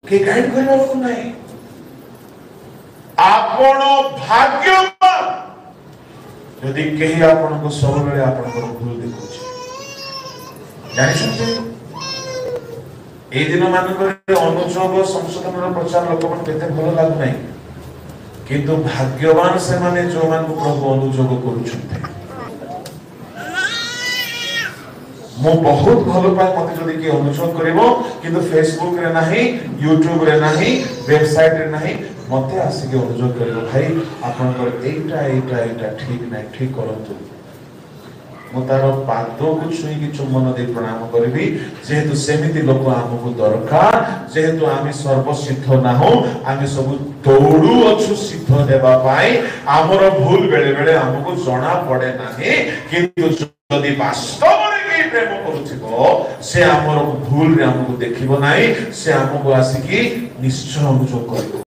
के गाइड करबा लोक नाही आपण भाग्यवान यदि केही आपण को सब बेले आपण को भूल देखुची जानि छथि ए दिन मान करे अनुजोग संशोधन प्रचार लोक मन केते भलो लागु नाही किंतु भाग्यवान से माने जो मान को प्रभु अनुजोग करूछन्ते मो बहुत भलो पाए मते जदि के अनुसरण करिवो किंतु फेसबुक रे नाही यूट्यूब रे नाही वेबसाइट रे नाही मते आसी के अनुसरण करिवो भाई आपन कर एटा ठीक नाही ठीक करंतु मो तार पाद को छुई कि चुम्बन दे प्रणाम करबी जेहेतु सेमिति लोक हमकु दरकार जेहेतु आमी सर्वसिद्ध ना हो आमी सब दौड़ू अछु सिद्ध देबा पाई हमर भूल बेले बेले हमकु जणा पड़े नाही किंतु यदि वास्तव प्रेम करूथिबो से हमर भूल रे हमकु देखिबो नाही से हमकु आसी कि निश्चय अनुजोग करिवो।